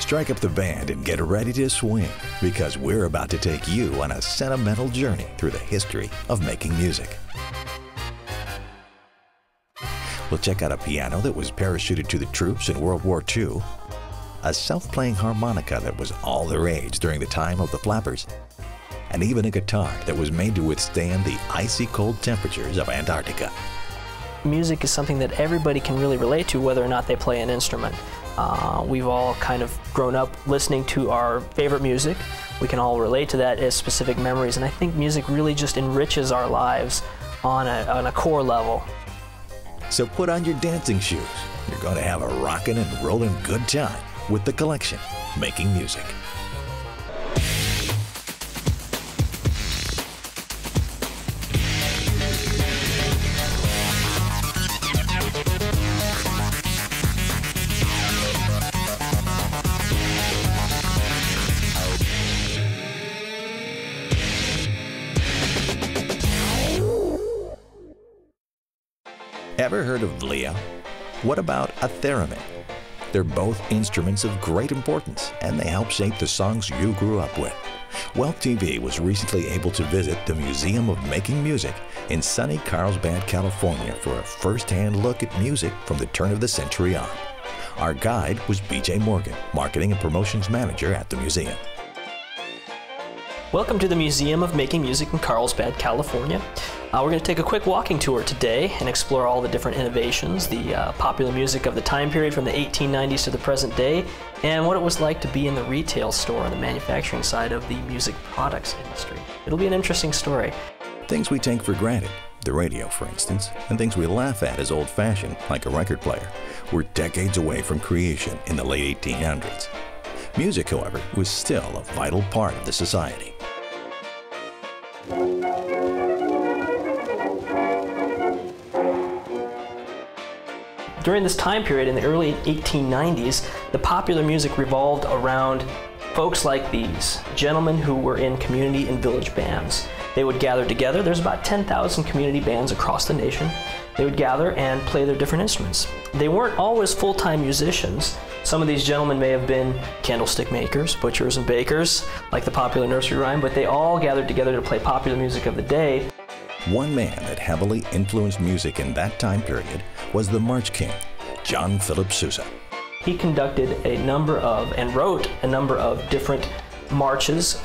Strike up the band and get ready to swing, because we're about to take you on a sentimental journey through the history of making music. We'll check out a piano that was parachuted to the troops in World War II, a self-playing harmonica that was all the rage during the time of the flappers, and even a guitar that was made to withstand the icy cold temperatures of Antarctica. Music is something that everybody can really relate to, whether or not they play an instrument. We've all kind of grown up listening to our favorite music. We can all relate to that as specific memories, and I think music really just enriches our lives on a core level. So put on your dancing shoes. You're going to have a rockin' and rollin' good time with the collection, Making Music. Ever heard of Lea? What about a theremin? They're both instruments of great importance, and they help shape the songs you grew up with. Wealth TV was recently able to visit the Museum of Making Music in sunny Carlsbad, California for a first-hand look at music from the turn of the century on. Our guide was BJ Morgan, Marketing and Promotions Manager at the museum. Welcome to the Museum of Making Music in Carlsbad, California. We're going to take a quick walking tour today and explore all the different innovations, the popular music of the time period from the 1890s to the present day, and what it was like to be in the retail store on the manufacturing side of the music products industry. It'll be an interesting story. Things we take for granted, the radio for instance, and things we laugh at as old-fashioned, like a record player, were decades away from creation in the late 1800s. Music, however, was still a vital part of the society. During this time period, in the early 1890s, the popular music revolved around folks like these, gentlemen who were in community and village bands. They would gather together. There's about 10,000 community bands across the nation. They would gather and play their different instruments. They weren't always full-time musicians. Some of these gentlemen may have been candlestick makers, butchers, and bakers, like the popular nursery rhyme, but they all gathered together to play popular music of the day. One man that heavily influenced music in that time period was the March King, John Philip Sousa. He conducted a number of, and wrote a number of different marches,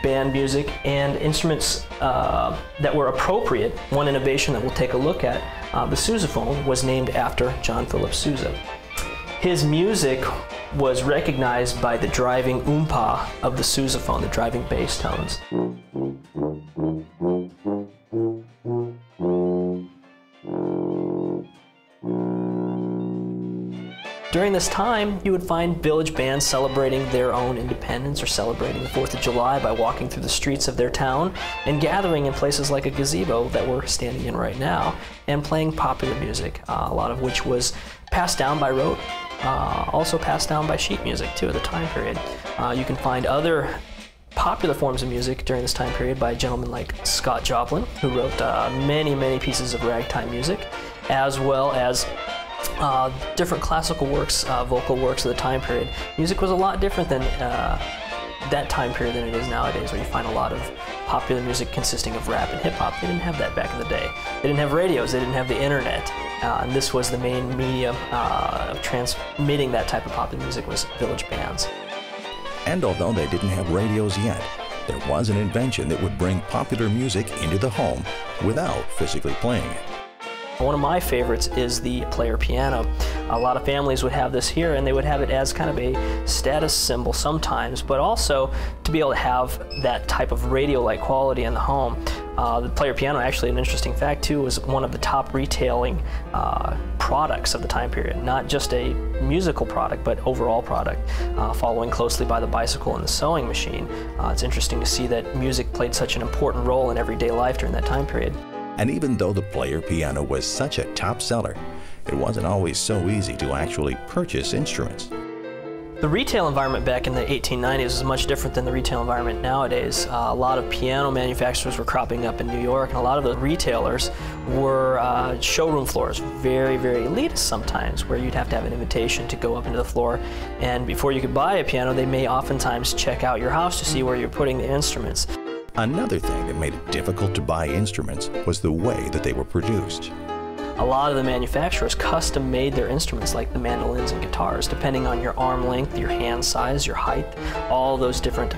band music, and instruments that were appropriate. One innovation that we'll take a look at, the sousaphone, was named after John Philip Sousa. His music was recognized by the driving oompa of the sousaphone, the driving bass tones. During this time, you would find village bands celebrating their own independence or celebrating the 4th of July by walking through the streets of their town and gathering in places like a gazebo that we're standing in right now and playing popular music, a lot of which was passed down by rote, also passed down by sheet music too at the time period. You can find other popular forms of music during this time period by gentlemen like Scott Joplin, who wrote many, many pieces of ragtime music, as well as different classical works, vocal works of the time period. Music was a lot different than that time period than it is nowadays, where you find a lot of popular music consisting of rap and hip-hop. They didn't have that back in the day. They didn't have radios, they didn't have the internet, and this was the main medium of transmitting that type of popular music, was village bands. And although they didn't have radios yet, there was an invention that would bring popular music into the home without physically playing it. One of my favorites is the player piano. A lot of families would have this here, and they would have it as kind of a status symbol sometimes, but also to be able to have that type of radio-like quality in the home. The player piano, actually an interesting fact too, was one of the top retailing products of the time period. Not just a musical product, but overall product, following closely by the bicycle and the sewing machine. It's interesting to see that music played such an important role in everyday life during that time period. And even though the player piano was such a top seller, it wasn't always so easy to actually purchase instruments. The retail environment back in the 1890s was much different than the retail environment nowadays. A lot of piano manufacturers were cropping up in New York, and a lot of the retailers were showroom floors, very, very elitist sometimes, where you'd have to have an invitation to go up into the floor. And before you could buy a piano, they may oftentimes check out your house to see where you're putting the instruments. Another thing that made it difficult to buy instruments was the way that they were produced. A lot of the manufacturers custom made their instruments, like the mandolins and guitars, depending on your arm length, your hand size, your height. All those different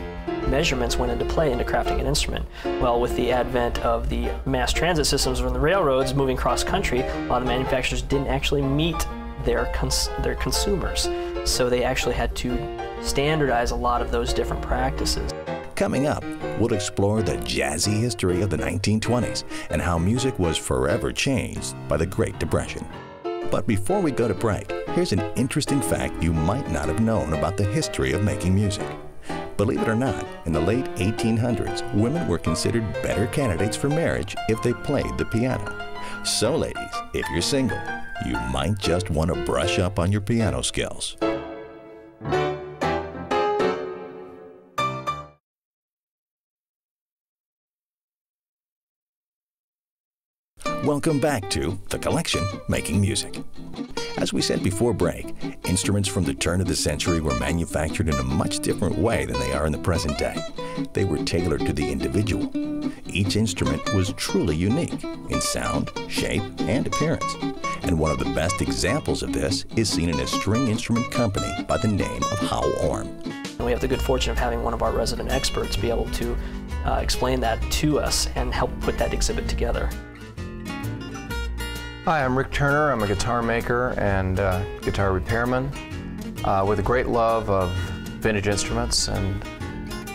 measurements went into play into crafting an instrument. Well, with the advent of the mass transit systems and the railroads moving cross country, a lot of manufacturers didn't actually meet their consumers. So they actually had to standardize a lot of those different practices. Coming up, we'll explore the jazzy history of the 1920s and how music was forever changed by the Great Depression. But before we go to break, here's an interesting fact you might not have known about the history of making music. Believe it or not, in the late 1800s, women were considered better candidates for marriage if they played the piano. So ladies, if you're single, you might just want to brush up on your piano skills. Welcome back to The Collection, Making Music. As we said before break, instruments from the turn of the century were manufactured in a much different way than they are in the present day. They were tailored to the individual. Each instrument was truly unique in sound, shape, and appearance. And one of the best examples of this is seen in a string instrument company by the name of Howe Orm. We have the good fortune of having one of our resident experts be able to explain that to us and help put that exhibit together. Hi, I'm Rick Turner. I'm a guitar maker and guitar repairman with a great love of vintage instruments, and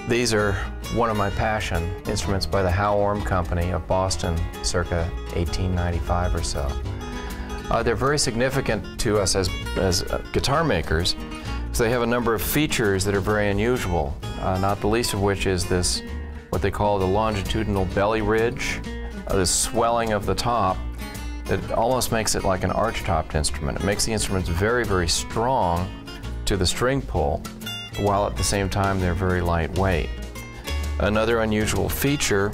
these are one of my passion, instruments by the Howe Orm Company of Boston circa 1895 or so. They're very significant to us as guitar makers because they have a number of features that are very unusual, not the least of which is this, what they call the longitudinal belly ridge, this swelling of the top. It almost makes it like an arch-topped instrument. It makes the instruments very, very strong to the string pull, while at the same time they're very lightweight. Another unusual feature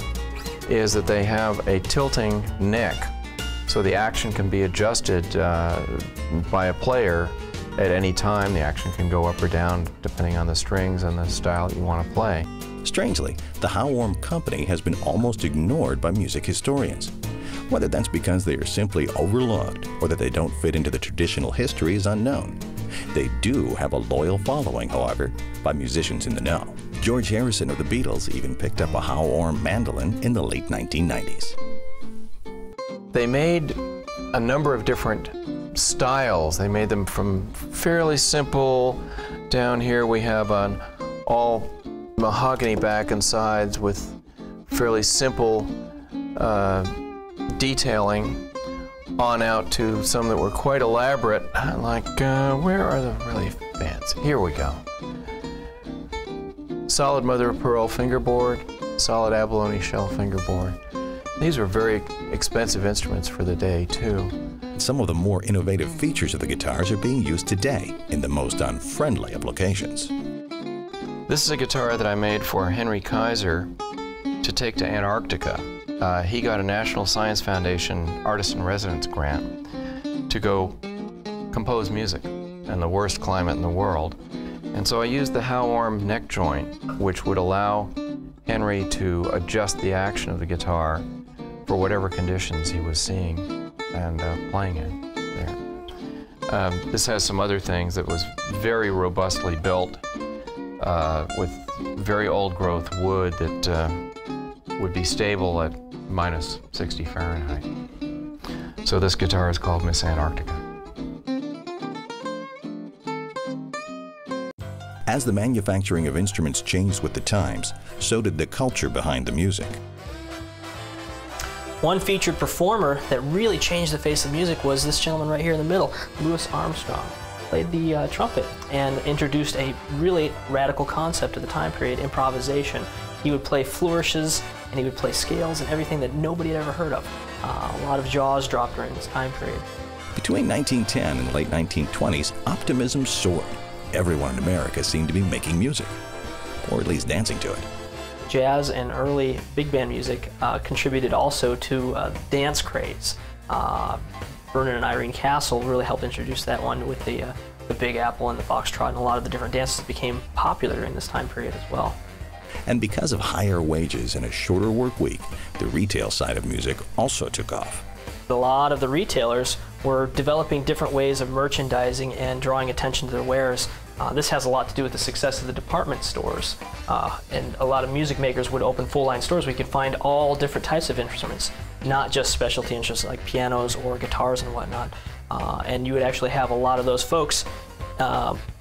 is that they have a tilting neck, so the action can be adjusted by a player at any time. The action can go up or down depending on the strings and the style that you want to play. Strangely, the Howe Orm Company has been almost ignored by music historians. Whether that's because they are simply overlooked or that they don't fit into the traditional history is unknown. They do have a loyal following, however, by musicians in the know. George Harrison of the Beatles even picked up a Howe Orm mandolin in the late 1990s. They made a number of different styles. They made them from fairly simple. Down here we have an all mahogany back and sides with fairly simple detailing, on out to some that were quite elaborate, like where are the really fancy? Here we go. Solid mother of pearl fingerboard, solid abalone shell fingerboard. These were very expensive instruments for the day too. Some of the more innovative features of the guitars are being used today in the most unfriendly of locations. This is a guitar that I made for Henry Kaiser to take to Antarctica. He got a National Science Foundation Artist-in-Residence grant to go compose music in the worst climate in the world. And so I used the Howe Orm neck joint, which would allow Henry to adjust the action of the guitar for whatever conditions he was seeing and playing in there. This has some other things that was very robustly built with very old growth wood that would be stable at minus 60 Fahrenheit. So this guitar is called Miss Antarctica. As the manufacturing of instruments changed with the times, so did the culture behind the music. One featured performer that really changed the face of music was this gentleman right here in the middle, Louis Armstrong. Played the trumpet and introduced a really radical concept of the time period, improvisation. He would play flourishes and he would play scales and everything that nobody had ever heard of. A lot of jaws dropped during this time period. Between 1910 and the late 1920s, optimism soared. everyone in America seemed to be making music, or at least dancing to it. Jazz and early big band music contributed also to dance craze. Vernon and Irene Castle really helped introduce that one with the Big Apple and the Foxtrot, and a lot of the different dances became popular during this time period as well. And because of higher wages and a shorter work week, the retail side of music also took off. A lot of the retailers were developing different ways of merchandising and drawing attention to their wares. This has a lot to do with the success of the department stores. And a lot of music makers would open full-line stores where you could find all different types of instruments, not just specialty instruments like pianos or guitars and whatnot. And you would actually have a lot of those folks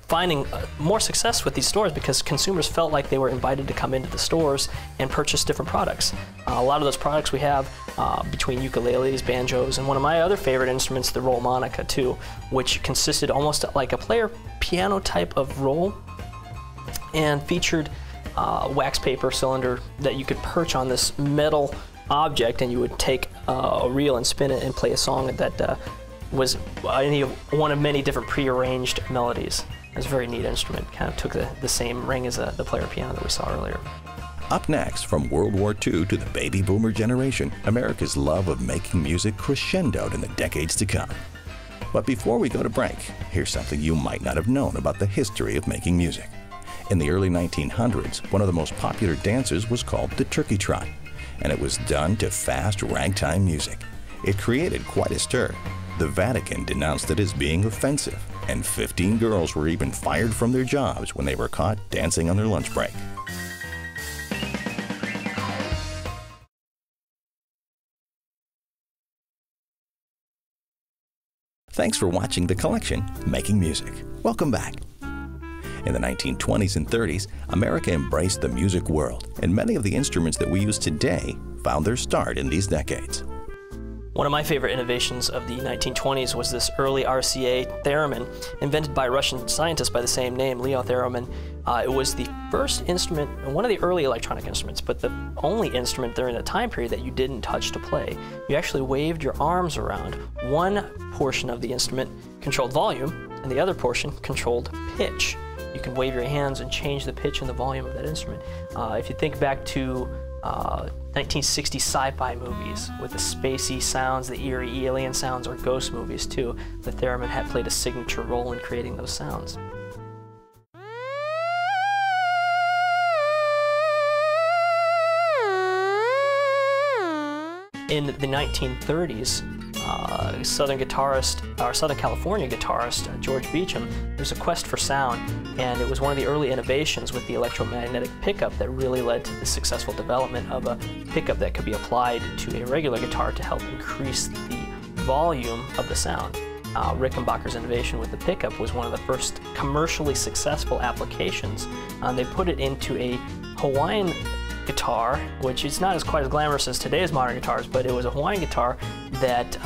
finding more success with these stores because consumers felt like they were invited to come into the stores and purchase different products. A lot of those products we have between ukuleles, banjos, and one of my other favorite instruments, the roll monica too, which consisted almost like a player piano type of roll and featured a wax paper cylinder that you could perch on this metal object, and you would take a reel and spin it and play a song that was one of many different pre-arranged melodies. It was a very neat instrument. Kind of took the same ring as the player piano that we saw earlier. Up next, from World War II to the baby boomer generation, America's love of making music crescendoed in the decades to come. But before we go to break, here's something you might not have known about the history of making music. In the early 1900s, one of the most popular dances was called the turkey trot, and it was done to fast ragtime music. It created quite a stir. The Vatican denounced it as being offensive, and 15 girls were even fired from their jobs when they were caught dancing on their lunch break. Thanks for watching The Collection, Making Music. Welcome back. In the 1920s and 30s, America embraced the music world, and many of the instruments that we use today found their start in these decades. One of my favorite innovations of the 1920s was this early RCA theremin, invented by a Russian scientist by the same name, Leo Theremin. It was the first instrument, one of the early electronic instruments, but the only instrument during the time period that you didn't touch to play. You actually waved your arms around. One portion of the instrument controlled volume, and the other portion controlled pitch. You can wave your hands and change the pitch and the volume of that instrument. If you think back to 1960 sci-fi movies with the spacey sounds, the eerie alien sounds, or ghost movies too, the theremin had played a signature role in creating those sounds. In the 1930s, Southern California guitarist George Beecham, there was a quest for sound, and it was one of the early innovations with the electromagnetic pickup that really led to the successful development of a pickup that could be applied to a regular guitar to help increase the volume of the sound. Rickenbacker's innovation with the pickup was one of the first commercially successful applications. They put it into a Hawaiian guitar, which is not quite as glamorous as today's modern guitars, but it was a Hawaiian guitar that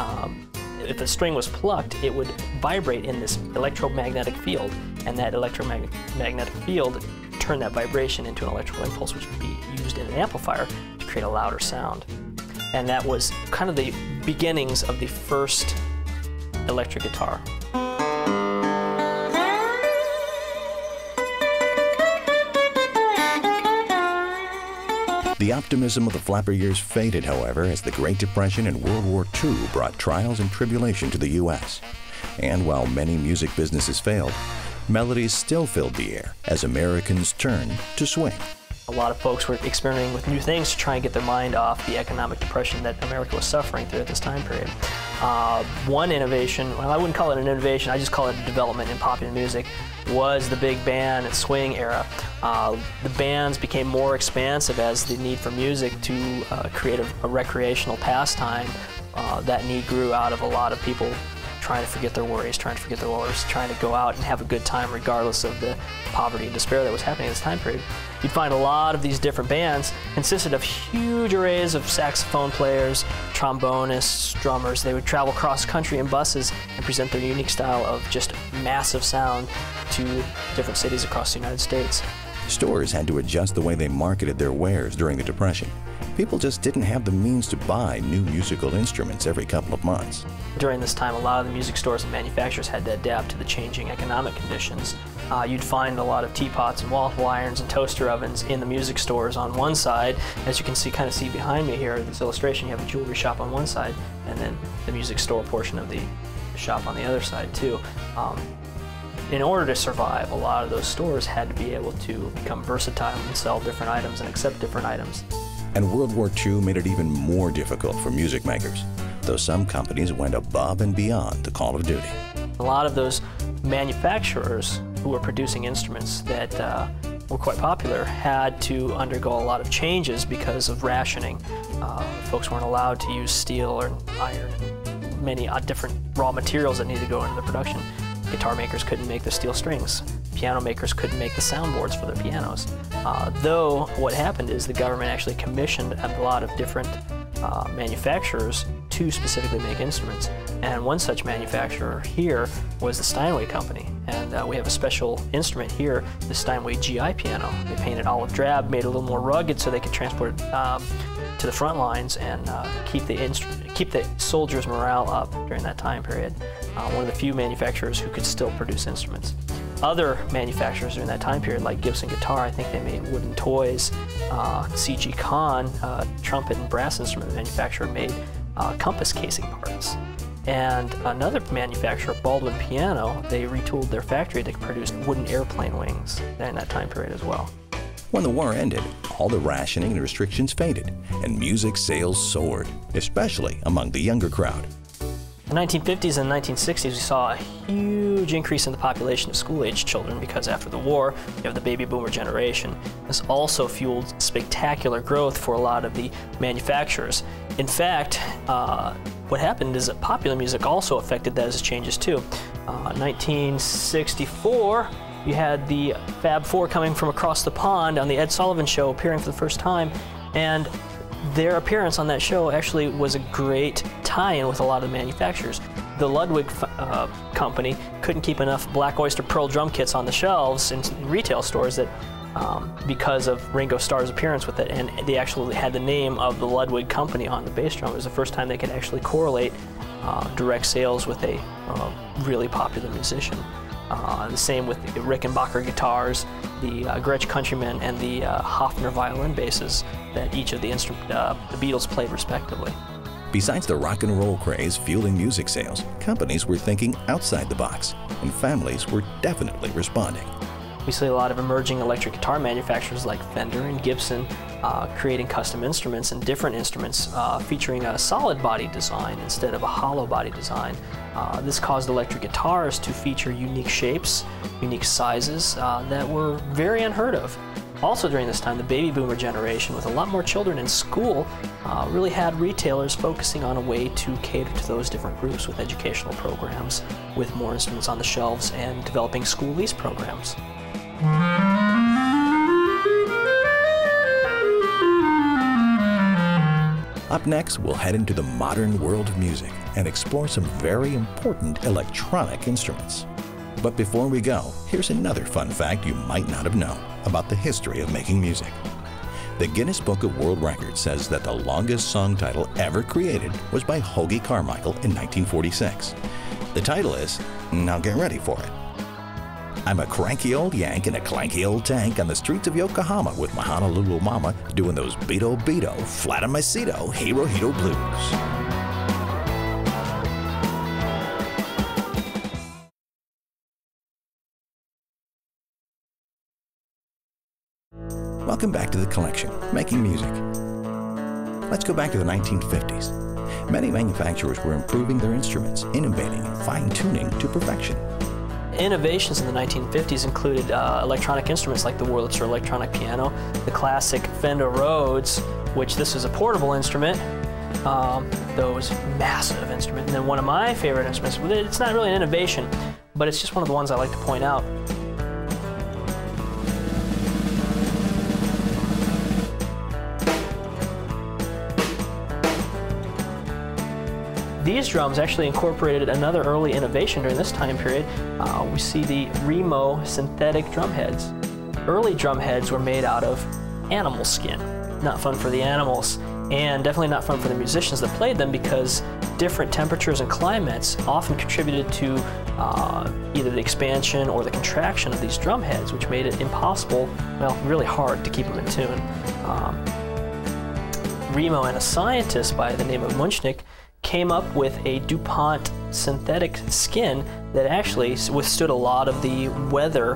if the string was plucked, it would vibrate in this electromagnetic field, and that electromagnetic field turned that vibration into an electrical impulse, which would be used in an amplifier to create a louder sound. And that was kind of the beginnings of the first electric guitar. The optimism of the flapper years faded, however, as the Great Depression and World War II brought trials and tribulation to the U.S. And while many music businesses failed, melodies still filled the air as Americans turned to swing. A lot of folks were experimenting with new things to try and get their mind off the economic depression that America was suffering through at this time period. One innovation, well, I wouldn't call it an innovation, I just call it a development in popular music, was the big band and swing era. The bands became more expansive as the need for music to create a recreational pastime. That need grew out of a lot of people trying to forget their worries, trying to forget their woes, trying to go out and have a good time regardless of the poverty and despair that was happening at this time period. You'd find a lot of these different bands consisted of huge arrays of saxophone players, trombonists, drummers. They would travel cross country in buses and present their unique style of just massive sound to different cities across the United States. Stores had to adjust the way they marketed their wares during the Depression, People just didn't have the means to buy new musical instruments every couple of months. During this time, a lot of the music stores and manufacturers had to adapt to the changing economic conditions. You'd find a lot of teapots and waffle irons and toaster ovens in the music stores on one side. As you can see, kind of see behind me here, this illustration, you have a jewelry shop on one side, and then the music store portion of the shop on the other side too. In order to survive, a lot of those stores had to be able to become versatile and sell different items and accept different items. And World War II made it even more difficult for music makers, though some companies went above and beyond the call of duty. A lot of those manufacturers who were producing instruments that were quite popular had to undergo a lot of changes because of rationing. Folks weren't allowed to use steel or iron and many different raw materials that needed to go into the production. Guitar makers couldn't make the steel strings. Piano makers couldn't make the soundboards for their pianos. Though what happened is the government actually commissioned a lot of different manufacturers to specifically make instruments. And one such manufacturer here was the Steinway Company. And we have a special instrument here, the Steinway GI piano. They painted olive drab, made it a little more rugged so they could transport it to the front lines and keep the soldiers' morale up during that time period. One of the few manufacturers who could still produce instruments. Other manufacturers during that time period, like Gibson Guitar, I think they made wooden toys. C.G. Kahn, trumpet and brass instrument manufacturer, made compass casing parts. And another manufacturer, Baldwin Piano, they retooled their factory to produce wooden airplane wings during that time period as well. When the war ended, all the rationing and restrictions faded, and music sales soared, especially among the younger crowd. In the 1950s and 1960s, we saw a huge increase in the population of school-aged children because after the war, you have the baby boomer generation. This also fueled spectacular growth for a lot of the manufacturers. In fact, what happened is that popular music also affected those changes too. 1964, you had the Fab Four coming from across the pond on the Ed Sullivan Show, appearing for the first time, and their appearance on that show actually was a great tie-in with a lot of the manufacturers. The Ludwig company couldn't keep enough Black Oyster Pearl drum kits on the shelves in retail stores that because of Ringo Starr's appearance with it, and they actually had the name of the Ludwig company on the bass drum. It was the first time they could actually correlate direct sales with a really popular musician. The same with the Rickenbacker guitars, the Gretsch Countryman, and the Hofner violin basses that each of the Beatles played respectively. Besides the rock and roll craze fueling music sales, companies were thinking outside the box, and families were definitely responding. We see a lot of emerging electric guitar manufacturers like Fender and Gibson creating custom instruments and different instruments featuring a solid body design instead of a hollow body design. This caused electric guitars to feature unique shapes, unique sizes that were very unheard of. Also during this time, the baby boomer generation, with a lot more children in school, really had retailers focusing on a way to cater to those different groups with educational programs, with more instruments on the shelves and developing school lease programs. Up next, we'll head into the modern world of music and explore some very important electronic instruments. But before we go, here's another fun fact you might not have known about the history of making music. The Guinness Book of World Records says that the longest song title ever created was by Hoagy Carmichael in 1946. The title is, now get ready for it. I'm a cranky old Yank in a clanky old tank on the streets of Yokohama with my Honolulu mama doing those Beto Beto, flat on my Cedo, Hero Hero blues. Welcome back to the collection, Making Music. Let's go back to the 1950s. Many manufacturers were improving their instruments, innovating and fine-tuning to perfection. Innovations in the 1950s included electronic instruments like the Wurlitzer electronic piano, the classic Fender Rhodes, which this is a portable instrument, those massive instruments. And then one of my favorite instruments, it's not really an innovation, but it's just one of the ones I like to point out. These drums actually incorporated another early innovation during this time period. We see the Remo synthetic drum heads. Early drum heads were made out of animal skin. not fun for the animals, and definitely not fun for the musicians that played them, because different temperatures and climates often contributed to either the expansion or the contraction of these drum heads, which made it impossible, well, really hard to keep them in tune. Remo and a scientist by the name of Munchnick came up with a DuPont synthetic skin that actually withstood a lot of the weather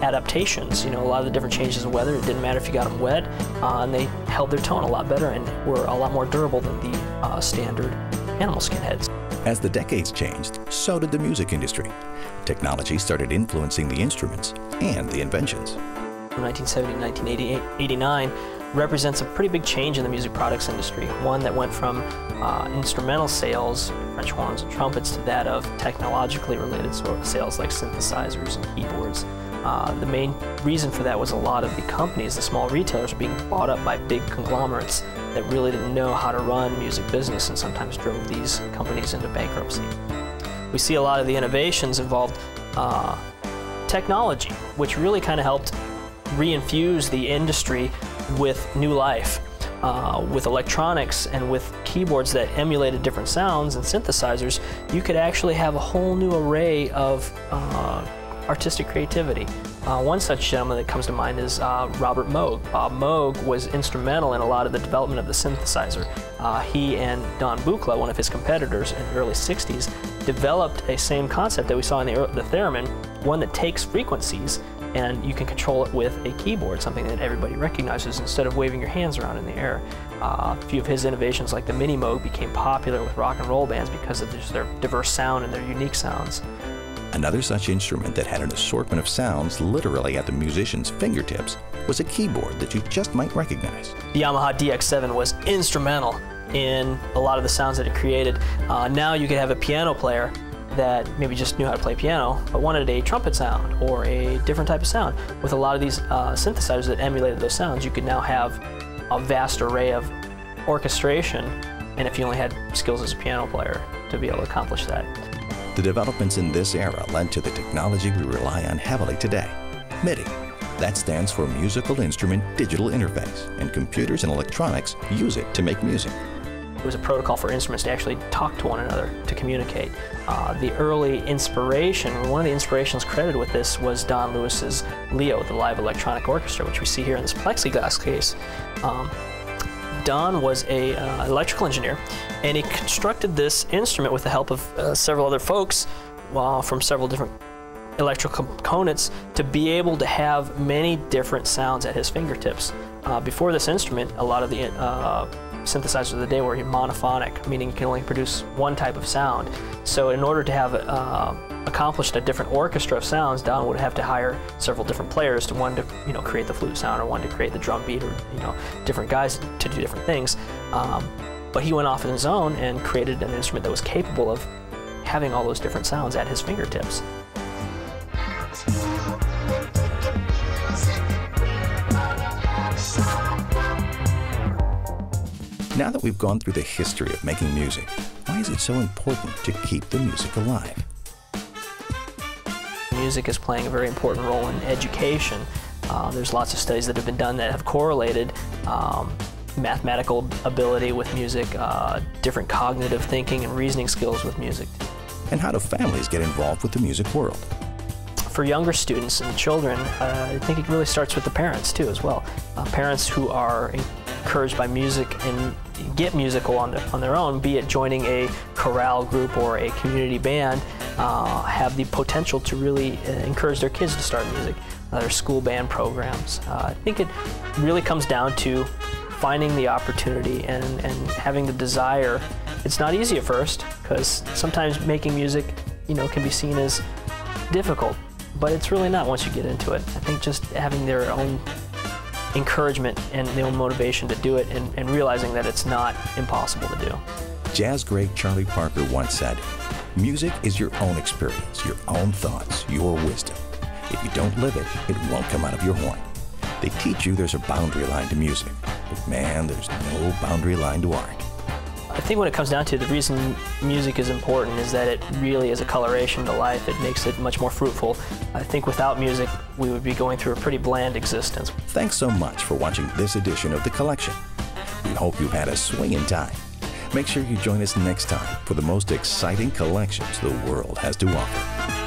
adaptations. You know, a lot of the different changes in weather. It didn't matter if you got them wet, and they held their tone a lot better and were a lot more durable than the standard animal skin heads. As the decades changed, so did the music industry. Technology started influencing the instruments and the inventions. From 1970 to 1989 represents a pretty big change in the music products industry, one that went from instrumental sales, French horns and trumpets, to that of technologically related sales like synthesizers and keyboards. The main reason for that was a lot of the companies, the small retailers, were being bought up by big conglomerates that really didn't know how to run music business, and sometimes drove these companies into bankruptcy. We see a lot of the innovations involved technology, which really kind of helped reinfuse the industry with new life, with electronics and with keyboards that emulated different sounds and synthesizers. You could actually have a whole new array of artistic creativity. One such gentleman that comes to mind is Robert Moog. Bob Moog was instrumental in a lot of the development of the synthesizer. He and Don Buchla, one of his competitors in the early 60s, developed a same concept that we saw in the theremin, one that takes frequencies and you can control it with a keyboard, something that everybody recognizes instead of waving your hands around in the air. A few of his innovations, like the Mini Moog, became popular with rock and roll bands because of their diverse sound and their unique sounds. Another such instrument that had an assortment of sounds literally at the musician's fingertips was a keyboard that you just might recognize. The Yamaha DX7 was instrumental in a lot of the sounds that it created. Now you could have a piano player that maybe just knew how to play piano, but wanted a trumpet sound or a different type of sound. With a lot of these synthesizers that emulated those sounds, you could now have a vast array of orchestration, and if you only had skills as a piano player to be able to accomplish that. The developments in this era led to the technology we rely on heavily today, MIDI. That stands for Musical Instrument Digital Interface, and computers and electronics use it to make music. It was a protocol for instruments to actually talk to one another, to communicate. The early inspiration, one of the inspirations credited with this was Don Lewis's Leo, the live electronic orchestra, which we see here in this plexiglass case. Don was an electrical engineer, and he constructed this instrument with the help of several other folks from several different electrical components to be able to have many different sounds at his fingertips. Before this instrument, a lot of the synthesizers of the day were monophonic, meaning you can only produce one type of sound. So in order to have accomplished a different orchestra of sounds, Don would have to hire several different players, one to create the flute sound, or one to create the drum beat, or different guys to do different things. But he went off on his own and created an instrument that was capable of having all those different sounds at his fingertips. Now that we've gone through the history of making music, why is it so important to keep the music alive? Music is playing a very important role in education. There's lots of studies that have been done that have correlated mathematical ability with music, different cognitive thinking and reasoning skills with music. And how do families get involved with the music world? For younger students and children, I think it really starts with the parents too as well. Parents who are encouraged by music and get musical on their own, be it joining a chorale group or a community band, have the potential to really encourage their kids to start music. Their school band programs. I think it really comes down to finding the opportunity and having the desire. It's not easy at first, because sometimes making music, can be seen as difficult, but it's really not once you get into it. I think just having their own encouragement and their own motivation to do it, and realizing that it's not impossible to do. Jazz great Charlie Parker once said, "Music is your own experience, your own thoughts, your wisdom. If you don't live it, it won't come out of your horn." They teach you there's a boundary line to music, but man, there's no boundary line to art. I think when it comes down to it, the reason music is important is that it really is a coloration to life. It makes it much more fruitful. I think without music, we would be going through a pretty bland existence. Thanks so much for watching this edition of The Collection. We hope you've had a swinging time. Make sure you join us next time for the most exciting collections the world has to offer.